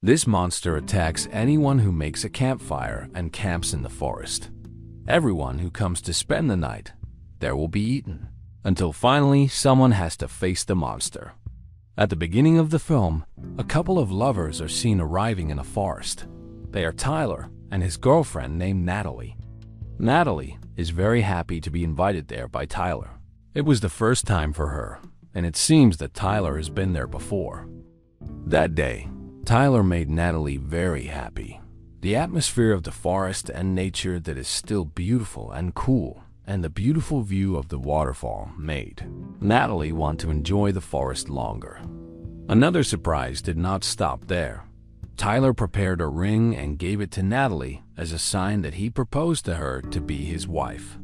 This monster attacks anyone who makes a campfire and camps in the forest. Everyone who comes to spend the night there will be eaten, until finally someone has to face the monster. At the beginning of the film, a couple of lovers are seen arriving in a forest. They are Tyler and his girlfriend named Natalie. Natalie is very happy to be invited there by Tyler. It was the first time for her, and it seems that Tyler has been there before. That day, Tyler made Natalie very happy. The atmosphere of the forest and nature that is still beautiful and cool, and the beautiful view of the waterfall made Natalie want to enjoy the forest longer. Another surprise did not stop there. Tyler prepared a ring and gave it to Natalie as a sign that he proposed to her to be his wife.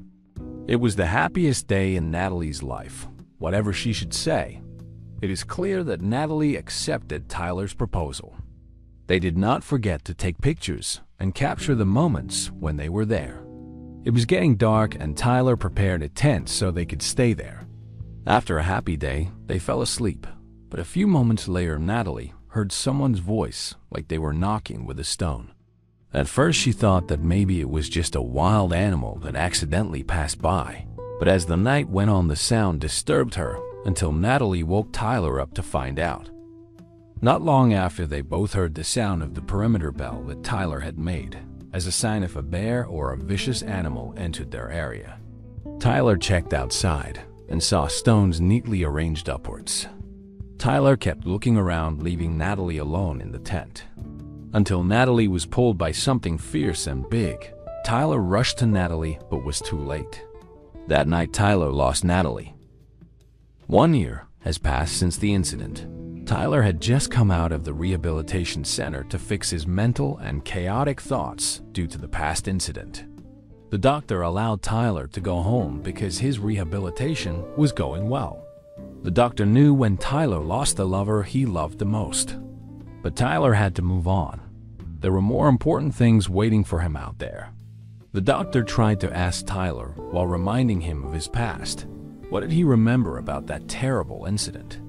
It was the happiest day in Natalie's life, whatever she should say. It is clear that Natalie accepted Tyler's proposal. They did not forget to take pictures and capture the moments when they were there. It was getting dark and Tyler prepared a tent so they could stay there. After a happy day, they fell asleep, but a few moments later Natalie heard someone's voice like they were knocking with a stone. At first she thought that maybe it was just a wild animal that accidentally passed by, but as the night went on the sound disturbed her until Natalie woke Tyler up to find out. Not long after, they both heard the sound of the perimeter bell that Tyler had made, as a sign if a bear or a vicious animal entered their area. Tyler checked outside and saw stones neatly arranged upwards. Tyler kept looking around, leaving Natalie alone in the tent. Until Natalie was pulled by something fierce and big. Tyler rushed to Natalie but was too late. That night Tyler lost Natalie. 1 year has passed since the incident. Tyler had just come out of the rehabilitation center to fix his mental and chaotic thoughts due to the past incident. The doctor allowed Tyler to go home because his rehabilitation was going well. The doctor knew when Tyler lost the lover he loved the most. But Tyler had to move on. There were more important things waiting for him out there. The doctor tried to ask Tyler while reminding him of his past. What did he remember about that terrible incident?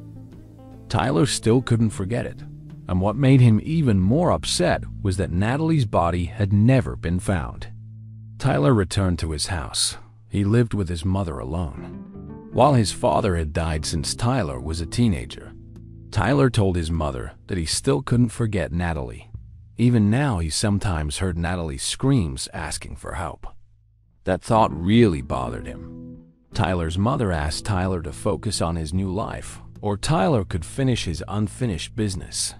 Tyler still couldn't forget it, and what made him even more upset was that Natalie's body had never been found. Tyler returned to his house. He lived with his mother alone. While his father had died since Tyler was a teenager, Tyler told his mother that he still couldn't forget Natalie. Even now, he sometimes heard Natalie's screams asking for help. That thought really bothered him. Tyler's mother asked Tyler to focus on his new life, or Tyler could finish his unfinished business.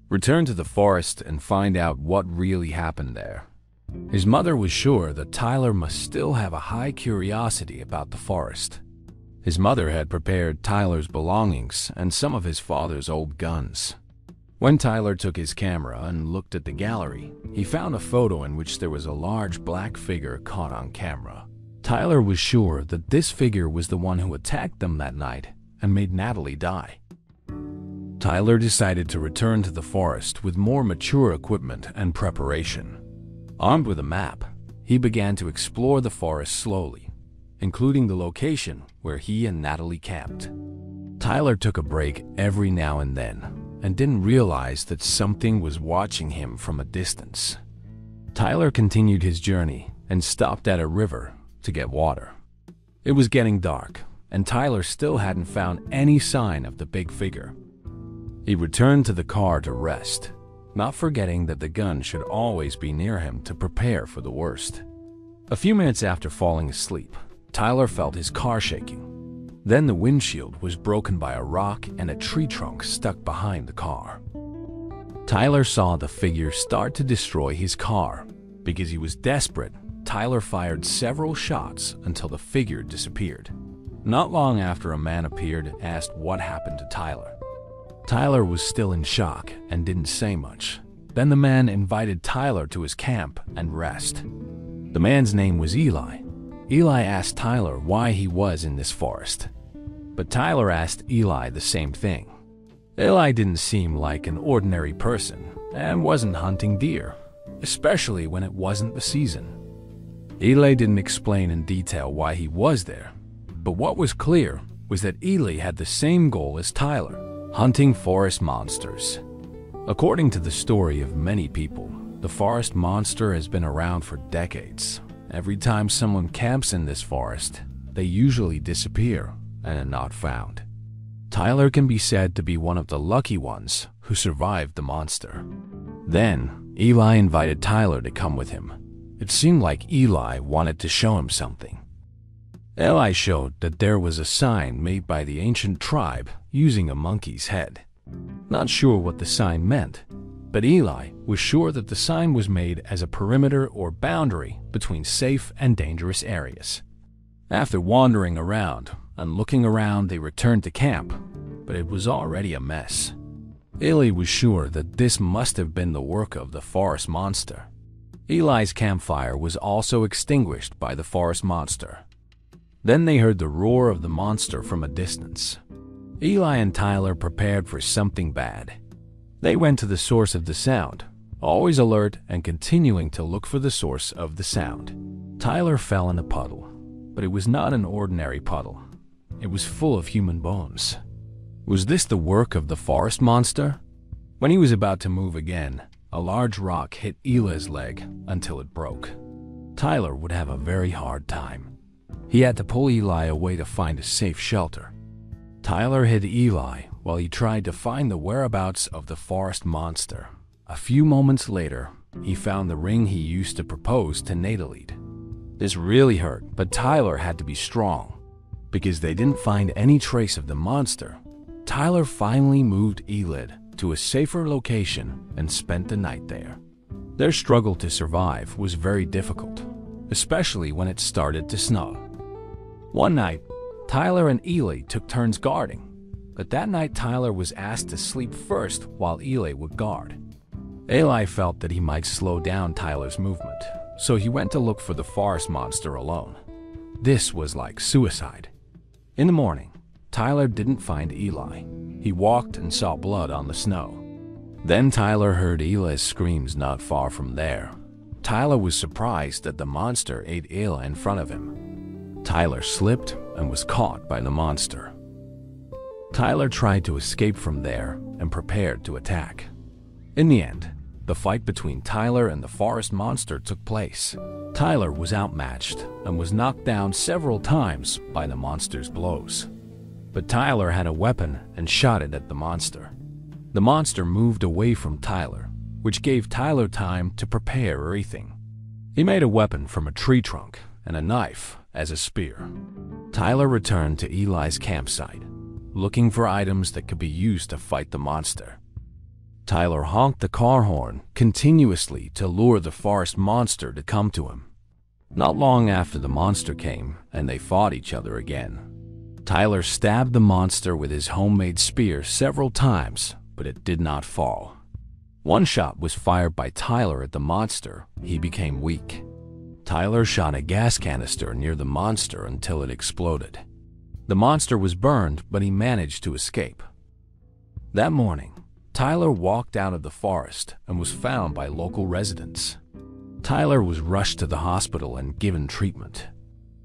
Return to the forest and find out what really happened there. His mother was sure that Tyler must still have a high curiosity about the forest. His mother had prepared Tyler's belongings and some of his father's old guns. When Tyler took his camera and looked at the gallery, he found a photo in which there was a large black figure caught on camera. Tyler was sure that this figure was the one who attacked them that night and made Natalie die. Tyler decided to return to the forest with more mature equipment and preparation. Armed with a map, he began to explore the forest slowly, including the location where he and Natalie camped. Tyler took a break every now and then and didn't realize that something was watching him from a distance. Tyler continued his journey and stopped at a river to get water. It was getting dark, and Tyler still hadn't found any sign of the big figure. He returned to the car to rest, not forgetting that the gun should always be near him to prepare for the worst. A few minutes after falling asleep, Tyler felt his car shaking. Then the windshield was broken by a rock and a tree trunk stuck behind the car. Tyler saw the figure start to destroy his car. Because he was desperate, Tyler fired several shots until the figure disappeared. Not long after, a man appeared and asked what happened to Tyler. Tyler was still in shock and didn't say much. Then the man invited Tyler to his camp and rest. The man's name was Eli. Eli asked Tyler why he was in this forest. But Tyler asked Eli the same thing. Eli didn't seem like an ordinary person and wasn't hunting deer, especially when it wasn't the season. Eli didn't explain in detail why he was there, but what was clear was that Eli had the same goal as Tyler: hunting forest monsters. According to the story of many people, the forest monster has been around for decades. Every time someone camps in this forest, they usually disappear and are not found. Tyler can be said to be one of the lucky ones who survived the monster. Then, Eli invited Tyler to come with him. It seemed like Eli wanted to show him something. Eli showed that there was a sign made by the ancient tribe using a monkey's head. Not sure what the sign meant, but Eli was sure that the sign was made as a perimeter or boundary between safe and dangerous areas. After wandering around and looking around, they returned to camp, but it was already a mess. Eli was sure that this must have been the work of the forest monster. Eli's campfire was also extinguished by the forest monster. Then they heard the roar of the monster from a distance. Eli and Tyler prepared for something bad. They went to the source of the sound, always alert and continuing to look for the source of the sound. Tyler fell in a puddle, but it was not an ordinary puddle. It was full of human bones. Was this the work of the forest monster? When he was about to move again, a large rock hit Eli's leg until it broke. Tyler would have a very hard time. He had to pull Eli away to find a safe shelter. Tyler hid Eli while he tried to find the whereabouts of the forest monster. A few moments later, he found the ring he used to propose to Nadalid. This really hurt, but Tyler had to be strong. Because they didn't find any trace of the monster, Tyler finally moved Elid to a safer location and spent the night there. Their struggle to survive was very difficult, especially when it started to snow. One night, Tyler and Eli took turns guarding, but that night Tyler was asked to sleep first while Eli would guard. Eli felt that he might slow down Tyler's movement, so he went to look for the forest monster alone. This was like suicide. In the morning, Tyler didn't find Eli. He walked and saw blood on the snow. Then Tyler heard Eli's screams not far from there. Tyler was surprised that the monster ate Eli in front of him. Tyler slipped and was caught by the monster. Tyler tried to escape from there and prepared to attack. In the end, the fight between Tyler and the forest monster took place. Tyler was outmatched and was knocked down several times by the monster's blows. But Tyler had a weapon and shot it at the monster. The monster moved away from Tyler, which gave Tyler time to prepare everything. He made a weapon from a tree trunk and a knife as a spear. Tyler returned to Eli's campsite, looking for items that could be used to fight the monster. Tyler honked the car horn continuously to lure the forest monster to come to him. Not long after the monster came and they fought each other again. Tyler stabbed the monster with his homemade spear several times, but it did not fall. One shot was fired by Tyler at the monster. He became weak. Tyler shot a gas canister near the monster until it exploded. The monster was burned, but he managed to escape. That morning, Tyler walked out of the forest and was found by local residents. Tyler was rushed to the hospital and given treatment.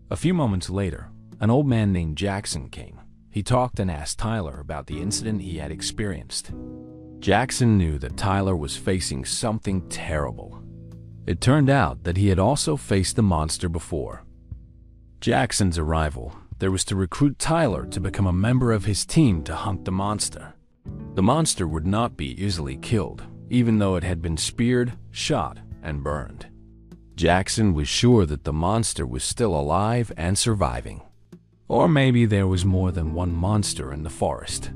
A few moments later, an old man named Jackson came. He talked and asked Tyler about the incident he had experienced. Jackson knew that Tyler was facing something terrible. It turned out that he had also faced the monster before. Jackson's arrival, there was to recruit Tyler to become a member of his team to hunt the monster. The monster would not be easily killed, even though it had been speared, shot, and burned. Jackson was sure that the monster was still alive and surviving. Or maybe there was more than one monster in the forest.